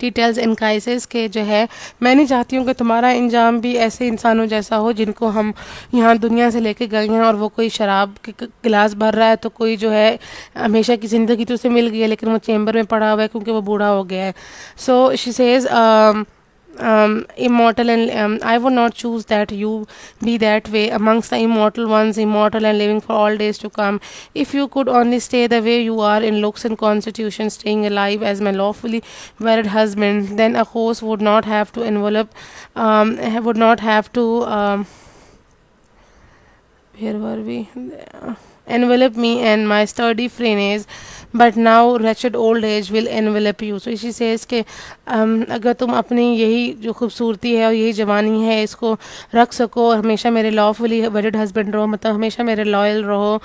Details इनकाइसिस के जो है, मैं नहीं चाहती हूँ कि तुम्हारा इंजाम भी ऐसे इंसानों जैसा हो जिनको हम यहाँ दुनिया से लेके गए हैं, और वो कोई शराब के गिलास भर रहा है तो कोई जो है हमेशा की ज़िंदगी तो उसे मिल गई है लेकिन वो चेम्बर में पड़ा हुआ है क्योंकि वो बूढ़ा हो गया है. सो she says immortal, and I would not choose that you be that way amongst the immortal ones, immortal and living for all days to come. If you could only stay the way you are in looks and constitution, staying alive as my lawfully married husband, then a horse would not have to envelop, would not have to, where were we? Envelop me and my sturdy frame, but now wretched old age will envelop you. So she says कि अगर तुम अपनी यही जो खूबसूरती है और यही जवानी है इसको रख सको और हमेशा मेरे लॉफुली वेडेड हस्बैंड रहो, मतलब हमेशा मेरे लॉयल रहो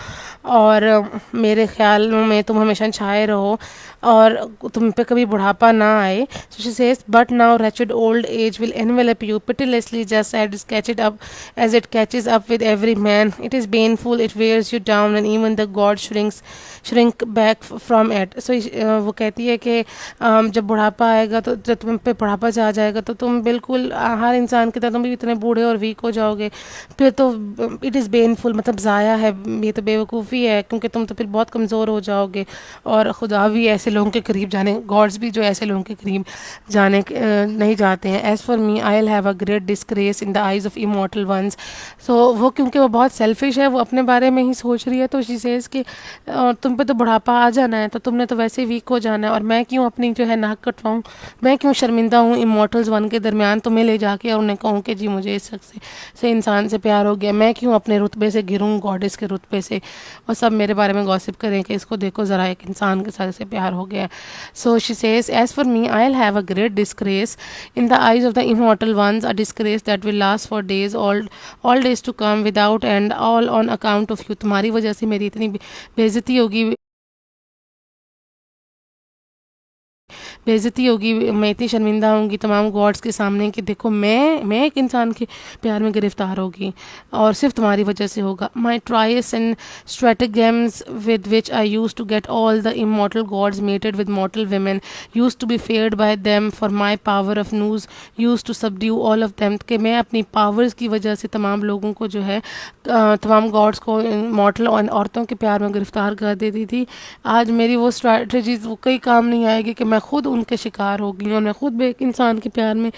और मेरे ख्यालों में तुम हमेशा छाए रहो और तुम पे कभी बुढ़ापा ना आए. So she says, but now wretched old age will envelop you pitilessly, just as it catches up with every man. It is painful, it wears you down, and even the god shrink back from it. So वो कहती है कि जब बुढ़ापा आएगा तो जब तुम पे बुढ़ापा आ जाएगा तो तुम बिल्कुल हर इंसान की तरह तुम भी इतने बूढ़े और वीक हो जाओगे. फिर तो इट इज़ पेनफुल, मतलब ज़ाया है, ये तो बेवकूफ़ी है क्योंकि तुम तो फिर बहुत कमज़ोर हो जाओगे और खुदा भी ऐसे लोगों के करीब जाने, गॉड्स भी जो ऐसे लोगों के करीब जाने नहीं जाते हैं. As for me I will have a great disgrace in the eyes of immortal ones. So वो क्योंकि वो बहुत सेल्फिश है, वो अपने बारे में ही सोच रही है, तो शी सेज कि तुम पे तो बुढ़ापा आ जाना है तो तुमने तो वैसे वीक हो जाना है और मैं क्यों अपनी जो है नाक कटवाऊँ, मैं क्यों शर्मिंदा हूँ इमॉर्टल्स वन के दरमियान तुम्हें ले जाके और उन्हें कहूँ कि जी मुझे इस शख्स से इंसान से प्यार हो गया, मैं क्यों अपने रुतबे से गिरूँ गॉडेस के रुतबे से और सब मेरे बारे में गॉसिप करें कि इसको देखो ज़रा एक इंसान के साथ से प्यार हो गया. So she says, as for me I will have a great disgrace in the eyes of the immortal ones, a disgrace that will last for days all days to come without end, all on account of you. तुम्हारी वजह से मेरी इतनी बेइज्जती होगी, मैं इतनी शर्मिंदा होंगी तमाम गॉड्स के सामने कि देखो मैं एक इंसान के प्यार में गिरफ्तार होगी और सिर्फ तुम्हारी वजह से होगा. My tries and stratagems with which I used to get all the immortal gods mated with mortal women used to be feared by them, for my power of news used to subdue all of them. कि मैं अपनी powers की वजह से तमाम लोगों को जो है तमाम गॉड्स को मॉर्टल औरतों के प्यार में गिरफ्तार कर देती थी. आज मेरी वो स्ट्रैटेजीज वो कई काम नहीं आएगी कि मैं खुद उनके शिकार हो गई और मैं खुद भी एक इंसान के प्यार में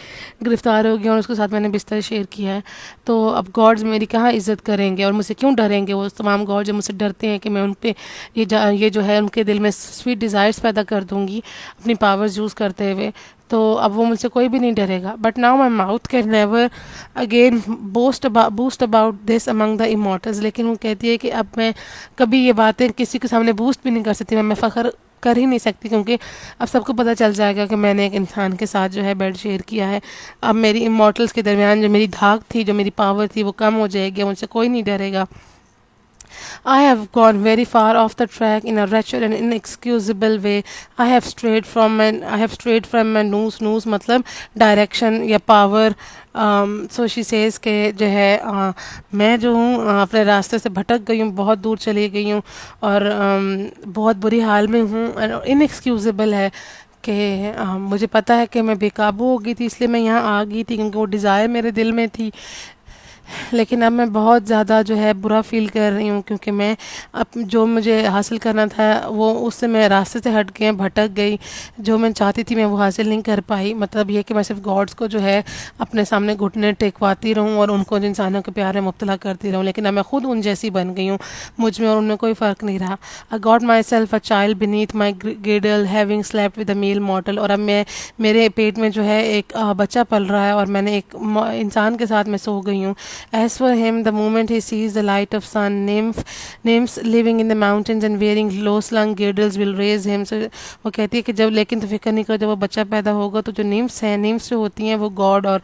गिरफ्तार हो गई और उसके साथ मैंने बिस्तर शेयर किया है. तो अब गॉड्स मेरी कहाँ इज्जत करेंगे और मुझसे क्यों डरेंगे वो तमाम गॉड जो मुझसे डरते हैं कि मैं उन पे ये जो है उनके दिल में स्वीट डिज़ायर्स पैदा कर दूंगी अपनी पावर्स यूज़ करते हुए, तो अब वो मुझसे कोई भी नहीं डरेगा. But now my mouth can never again boast about this among the immortals. लेकिन वो कहती है कि अब मैं कभी ये बातें किसी के सामने बूस्ट भी नहीं कर सकती, मैं फ़ख्र कर ही नहीं सकती क्योंकि अब सबको पता चल जाएगा कि मैंने एक इंसान के साथ जो है बेड शेयर किया है. अब मेरी इमॉर्टल्स के दरमियान जो मेरी धाक थी, जो मेरी पावर थी, वो कम हो जाएगी, मुझसे कोई नहीं डरेगा. I have gone very far off the track in a wretched and inexcusable way. I have strayed from my नूस मतलब डायरेक्शन या पावर. सो शी सेज के जो है मैं जो हूँ अपने रास्ते से भटक गई हूँ, बहुत दूर चली गई हूँ और बहुत बुरी हाल में हूँ. इनएक्सक्यूजेबल है कि मुझे पता है कि मैं बेकाबू हो गई थी इसलिए मैं यहाँ आ गई थी क्योंकि वो डिज़ायर मेरे दिल में थी, लेकिन अब मैं बहुत ज़्यादा जो है बुरा फ़ील कर रही हूँ क्योंकि मैं अब जो मुझे हासिल करना था वो उससे मैं रास्ते से हट गई, भटक गई. जो मैं चाहती थी मैं वो हासिल नहीं कर पाई. मतलब ये कि मैं सिर्फ गॉड्स को जो है अपने सामने घुटने टेकवाती रहूँ और उनको इंसानों के प्यार में मुब्तला करती रहूँ, लेकिन अब मैं खुद उन जैसी बन गई हूँ, मुझ में और उनमें कोई फ़र्क नहीं रहा. I got myself a child beneath my girdle having slept with a male model. और अब मैं मेरे पेट में जो है एक बच्चा पल रहा है और मैंने एक इंसान के साथ मैं सो गई हूँ. As for him, the moment he sees the light of sun, nymphs living in the mountains and wearing low-slung girdles will raise him. So वो कहती है कि जब, लेकिन तो फिक्र नहीं करो, जब वो बच्चा पैदा होगा तो जो निम्फ्स हैं, निम्फ्स जो होती हैं वो गॉड और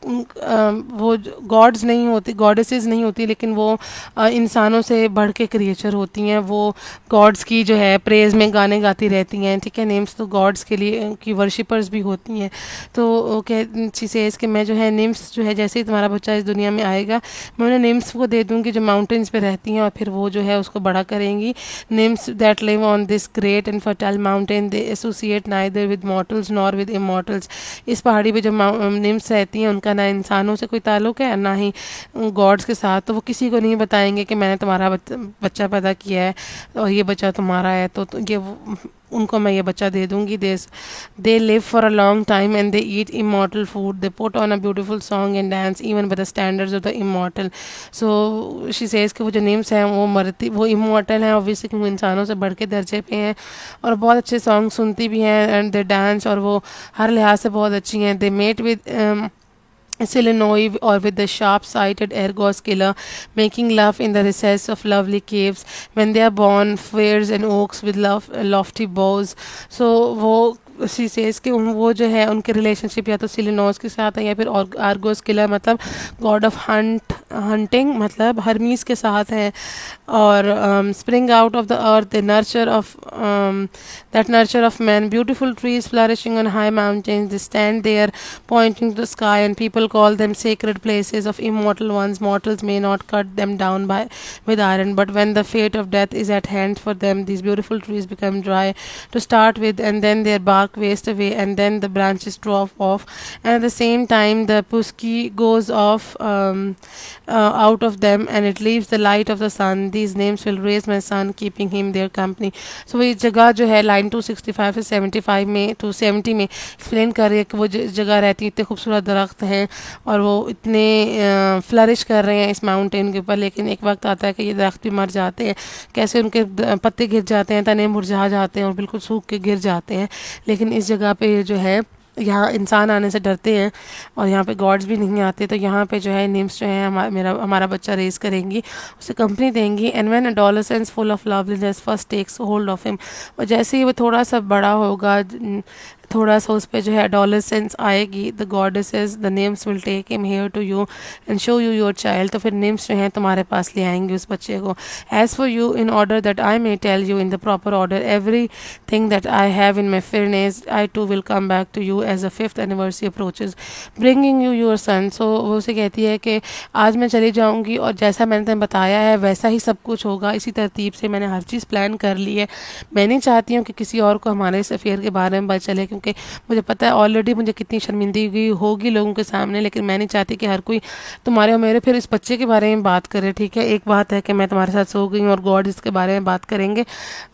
वो गॉड्स नहीं होती, गॉडेसेस नहीं होती, लेकिन वो इंसानों से बढ़ के क्रिएचर होती हैं। वो गॉड्स की जो है प्रेज में गाने गाती रहती हैं, ठीक है। निम्स तो गॉड्स के लिए की वर्शिपर्स भी होती हैं। तो वो कह शी सेज कि मैं जो है निम्स जो है, जैसे ही तुम्हारा बच्चा इस दुनिया में आएगा मैं उन्हें निम्स को दे दूंगी जो माउंटेन्स पे रहती हैं, और फिर वो जो है उसको बड़ा करेंगी। NIMS that live on this great and fertile mountain they associate neither with mortals nor with immortals. इस पहाड़ी पे जो निम्स रहती हैं उनका ना इंसानों से कोई ताल्लुक है ना ही गॉड्स के साथ। तो वो किसी को नहीं बताएंगे कि मैंने तुम्हारा बच्चा पैदा किया है और ये बच्चा तुम्हारा है, तो ये उनको मैं ये बच्चा दे दूंगी। They live for a long time and they eat immortal food, they put on a beautiful song and dance even by the standards of the immortal. So she says कि वो जो नेम्स हैं वो इमॉर्टल हैं obviously, वो इंसानों से बढ़ के दर्जे पे हैं, और बहुत अच्छे सॉन्ग सुनती भी हैं एंड दे डांस, और वो हर लिहाज से बहुत अच्छी हैं। They met with Illinois or with the sharp-sighted Argos killer, making love in the recess of lovely caves. When they are born, firs and oaks with lofty boughs. So वो she says कि वो जो है उनके relationship या तो सिलिनोस के साथ है या फिर आर्गोस किलर मतलब गॉड ऑफ हंटिंग मतलब हरमीस के साथ है। और spring out of the earth the nurture of that nurture of man, beautiful trees flourishing on high mountains, they stand there pointing to the sky, and people call them sacred places of immortal ones. Mortals may not cut them down with iron, but when the fate of death is at hand for them, these beautiful trees become dry to start with, and then their bark wastes away, and then the branches drop off, and at the same time the puski goes off out of them, and it leaves the light of the sun. These names will raise my son, keeping him their company. So ये जगह जो है line 265 से 75 में 270 में explain कर रही है कि वो जगह रहती है, इतने खूबसूरत दरख्त हैं और वो इतने फ्लरिश कर रहे हैं इस माउंटेन के ऊपर, लेकिन एक वक्त आता है कि ये दरख्त भी मर जाते हैं। कैसे उनके पत्ते गिर जाते हैं, तने मुरझा जाते हैं और बिल्कुल सूख के गिर जाते हैं। लेकिन इस जगह पे जो है यहाँ इंसान आने से डरते हैं और यहाँ पे गॉड्स भी नहीं आते, तो यहाँ पे जो है निम्स जो है हमारा बच्चा रेज करेंगी, उसे कंपनी देंगी। And when adolescence full of loveliness first takes hold of him, और जैसे ही वो थोड़ा सा बड़ा होगा, थोड़ा सा उस पर जो है एडोलेसेंस आएगी, the goddesses the names will take him here to you and show you your child, तो फिर नेम्स जो हैं तुम्हारे पास ले आएंगे उस बच्चे को। As for you in order that I may tell you in the proper order everything that I have in my fairness, I too will come back to you as a 5th anniversary approaches bringing you your son. So वो उसे कहती है कि आज मैं चली जाऊँगी और जैसा मैंने तुम्हें बताया है वैसा ही सब कुछ होगा, इसी तरतीब से मैंने हर चीज़ प्लान कर ली है। मैं नहीं चाहती हूँ कि किसी और को हमारे इस अफेयर के बारे में पता चले, क्योंकि मुझे पता है ऑलरेडी मुझे कितनी शर्मिंदगी होगी लोगों के सामने, लेकिन मैं नहीं चाहती कि हर कोई तुम्हारे और मेरे फिर इस बच्चे के बारे में बात करे, ठीक है। एक बात है कि मैं तुम्हारे साथ सो गई हूँ और गॉड इसके बारे में बात करेंगे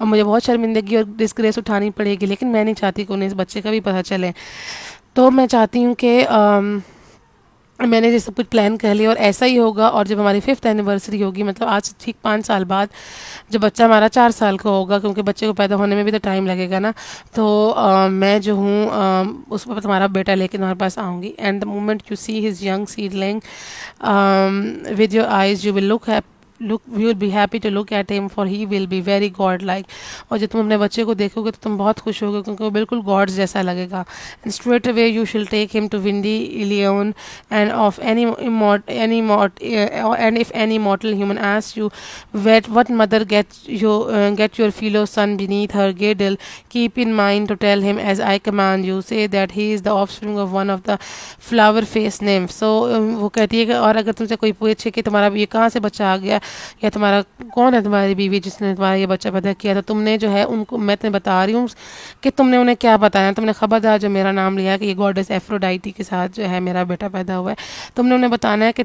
और मुझे बहुत शर्मिंदगी और डिस्ग्रेस उठानी पड़ेगी, लेकिन मैं नहीं चाहती कि उन्हें इस बच्चे का भी पता चले। तो मैं चाहती हूँ कि मैंने ये सब कुछ प्लान कर लिया और ऐसा ही होगा। और जब हमारी 5th एनिवर्सरी होगी, मतलब आज से ठीक 5 साल बाद, जब बच्चा हमारा 4 साल का होगा, क्योंकि बच्चे को पैदा होने में भी तो टाइम लगेगा ना, तो मैं जो हूँ उस पर तुम्हारा बेटा लेके तुम्हारे पास आऊँगी। And the moment you see his young seedling with your eyes you will look you will be happy to look at him for he will be very god like. और जब तुम अपने बच्चे को देखोगे तो तुम बहुत खुश होगे, क्योंकि वो बिल्कुल गॉड्स जैसा लगेगा। And straight away you shall take him to windy Ilion and of any and if any mortal human asks you what mother get your fellow son beneath her girdle, keep in mind to tell him as I command you, say that he is the offspring of one of the flower face nymphs. So वो कहती है कि और अगर तुमसे कोई पूछे कि तुम्हारा ये कहाँ से बच्चा आ गया या तुम्हारा कौन है तुम्हारी बीवी जिसने तुम्हारा ये बच्चा पैदा किया, तो तुमने जो है उनको, मैं तुम्हें बता रही हूँ कि तुमने उन्हें क्या बताया, तुमने खबरदार जो मेरा नाम लिया कि ये गॉडेस एफ्रोडाइटी के साथ जो है मेरा बेटा पैदा हुआ है, तुमने उन्हें बताना है कि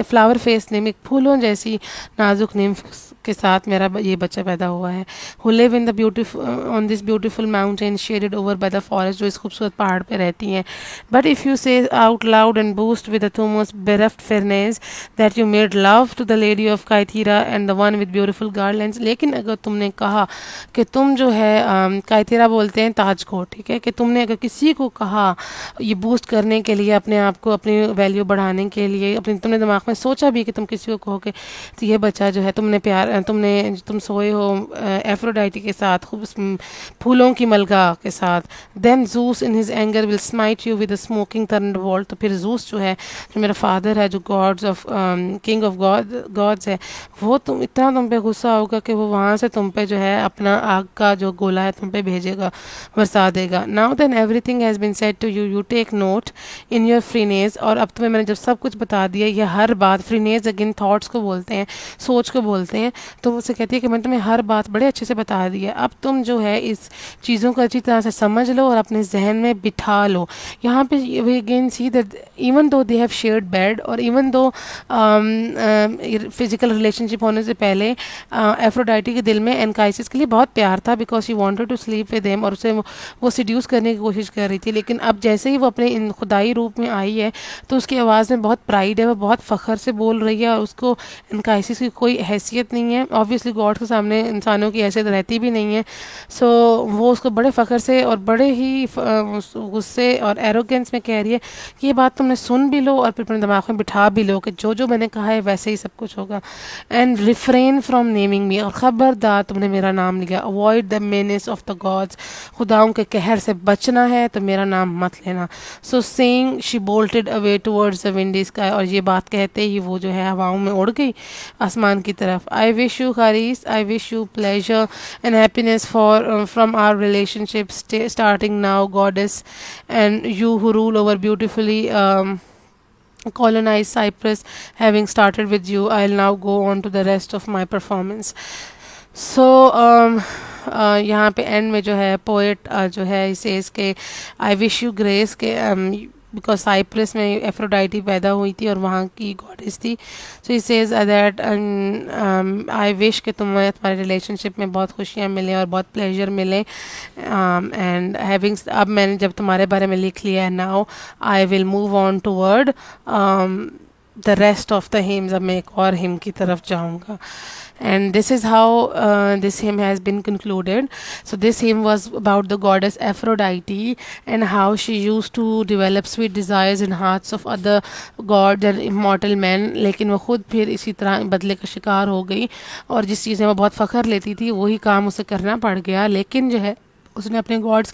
फ्लावर फेस निम्फ, एक फूलों जैसी नाजुक निम्फ के साथ मेरा ये बच्चा पैदा हुआ है। Who live in the beautiful on this beautiful mountain shaded over by the forest, जो इस खूबसूरत पहाड़ पे रहती हैं। बट इफ़ यू से out loud and boost with the most bereft fairness that you made love to the lady of Kai Cythera and the one with beautiful garlands. लेकिन अगर तुमने कहा कि तुम जो है काइथीरा बोलते हैं ताज को, ठीक है, कि तुमने अगर किसी को कहा ये बूस्ट करने के लिए, अपने आप को, अपनी वैल्यू बढ़ाने के लिए, अपने तुमने दिमाग में सोचा भी कि तुम किसी को कहो कि तो ये बच्चा जो है तुम सोए हो एफ्रोडाइटी के साथ, खूब फूलों की मलका के साथ, then Zeus in his anger will smite you with a smoking thunderbolt. तो फिर जूस जो है, जो मेरा फादर है, जो gods of king of gods है, वो तुम पे गुस्सा होगा कि वो वहाँ से तुम पे जो है अपना आग का जो गोला है तुम पे भेजेगा, बरसा देगा। Now then everything has been said to you, you take note in your freeness. और अब तुम्हें मैंने जब सब कुछ बता दिया, ये हर बात, फ्रीनेज अगेन थॉट्स को बोलते हैं, सोच को बोलते हैं, तो उसे कहती है कि मैंने तुम्हें हर बात बड़े अच्छे से बता दी है, अब तुम जो है इस चीज़ों को अच्छी तरह से समझ लो और अपने जहन में बिठा लो। यहाँ पे we again see that even though they have shared bed, और इवन दो फिजिकल रिलेशनशिप होने से पहले एफ्रोडाइटी के दिल में एनकाइसिस के लिए बहुत प्यार था, because she wanted to sleep with him, और उसे वो सिड्यूस करने की कोशिश कर रही थी। लेकिन अब जैसे ही वो अपने इन खुदाई रूप में आई है तो उसकी आवाज़ में बहुत प्राइड है, वो बहुत फ़ख्र से बोल रही है, और उसको एनकाइसिस की कोई हैसियत नहीं है। ऑब्वियसली गॉड के सामने इंसानों की हैसियत रहती भी नहीं है। सो वो उसको बड़े फ़ख्र से और बड़े ही गुस्से और एरोगेंस में कह रही है कि ये बात तुमने सुन भी लो और फिर अपने दिमाग में बिठा भी लो कि जो जो मैंने कहा है वैसे ही सब कुछ होगा। And refrain from naming me, और ख़बरदार तुमने मेरा नाम लिया। Avoid the menace of the gods, खुदाओं के कहर से बचना है तो मेरा नाम मत लेना। So saying she bolted away towards the windy sky, और ये बात कहते ही वो जो है हवाओं में उड़ गई आसमान की तरफ। I wish you Charis, I wish you pleasure and happiness for from our relationship starting now goddess, and you who rule over beautifully colonized Cyprus, having started with you, I'll now go on to the rest of my performance. So यहाँ पे and में जो है poet जो है इसे इसके I wish you grace के, बिकॉज साइप्रस में एफ्रोडाइटी पैदा हुई थी और वहाँ की गॉडेस थी। So she says that I wish कि तुम्हारे रिलेशनशिप में बहुत खुशियाँ मिलें और बहुत प्लेजर मिले, एंड हैविंग, अब मैंने जब तुम्हारे बारे में लिख लिया है, now I will move on toward the rest of the hymns, अब मैं एक और हिम की तरफ जाऊँगा। And this is how this hymn has been concluded. So this hymn was about the goddess Aphrodite and how she used to develop sweet desires in hearts of other gods and immortal men. लेकिन वो खुद फिर इसी तरह बदले का शिकार हो गई, और जिस चीज़ में वो बहुत फ़ख्र लेती थी वही काम उसे करना पड़ गया। लेकिन जो है उसने अपने गॉडेस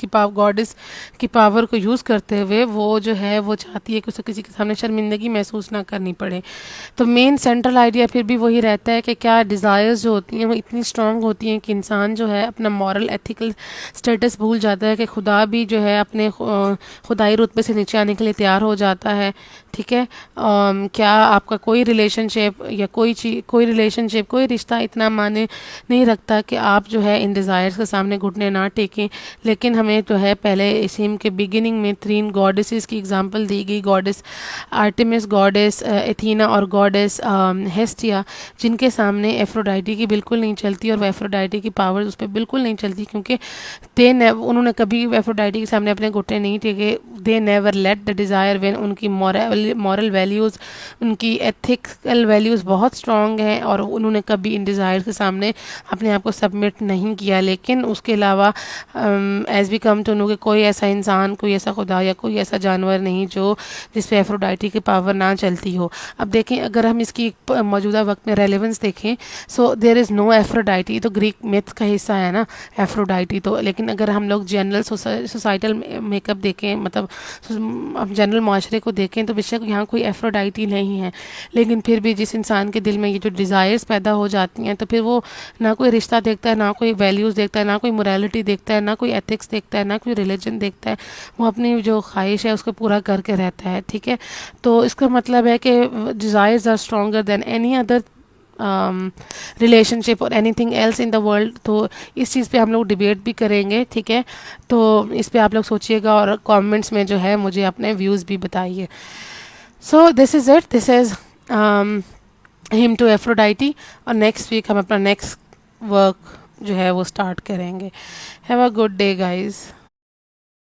की पावर को यूज़ करते हुए वो जो है वो चाहती है कि उसे किसी के सामने शर्मिंदगी महसूस ना करनी पड़े। तो मेन सेंट्रल आइडिया फिर भी वही रहता है कि क्या डिज़ायर्स जो होती हैं वो इतनी स्ट्रांग होती हैं कि इंसान जो है अपना मॉरल एथिकल स्टेटस भूल जाता है, कि खुदा भी जो है अपने खुदाई रुतबे से नीचे आने के लिए तैयार हो जाता है। ठीक है, क्या आपका कोई रिलेशनशिप या कोई रिश्ता इतना माने नहीं रखता कि आप जो है इन डिज़ायर्स के सामने घुटने ना टेकें। लेकिन हमें जो है पहले इस हिम के बिगिनिंग में 3 गॉडेसेस की एग्जांपल दी गई, गॉडेस आर्टेमिस, गॉडेस एथीना और गॉडेस हेस्टिया, जिनके सामने एफ्रोडाइटी की बिल्कुल नहीं चलती, और एफ्रोडाइटी की पावर उस पर बिल्कुल नहीं चलती, क्योंकि उन्होंने कभी एफ्रोडाइटी के सामने अपने घुटने नहीं टेके। They never let the desire win. उनकी मॉरल वैल्यूज़, उनकी एथिकल वैल्यूज़ बहुत स्ट्रॉन्ग हैं, और उन्होंने कभी इन डिज़ायर के सामने अपने आप को सबमिट नहीं किया। लेकिन उसके अलावा as we come to know कि कोई ऐसा इंसान, कोई ऐसा खुदा या कोई ऐसा जानवर नहीं जो जिस पे एफ्रोडाइटी की पावर ना चलती हो। अब देखें, अगर हम इसकी मौजूदा वक्त में रेलेवेंस देखें, so there is no Aphrodite, तो ग्रीक मिथ का हिस्सा है ना एफ्रोडाइटी तो। लेकिन अगर हम लोग जनरल सोसाइटल मेकअप देखें, मतलब अब जनरल माशरे को देखें, तो बेशक यहाँ कोई एफ्रोडाइटी नहीं है। लेकिन फिर भी जिस इंसान के दिल में ये जो डिज़ायर्स पैदा हो जाती हैं, तो फिर वो ना कोई रिश्ता देखता है, ना कोई वैल्यूज़ देखता है, ना कोई मोरालिटी देखता है, ना कोई एथिक्स देखता है, ना कोई रिलीजन देखता है। वो अपनी जो ख्वाहिश है उसको पूरा करके रहता है। ठीक है, तो इसका मतलब है कि desires are stronger than any other relationship और anything else in the world. तो इस चीज़ पे हम लोग डिबेट भी करेंगे। ठीक है, तो इस पे आप लोग सोचिएगा और कमेंट्स में जो है मुझे अपने व्यूज़ भी बताइए। So this is it, this is hymn to Aphrodite, और नेक्स्ट वीक हम अपना नेक्स्ट वर्क जो है वो स्टार्ट करेंगे। Have a good day guys.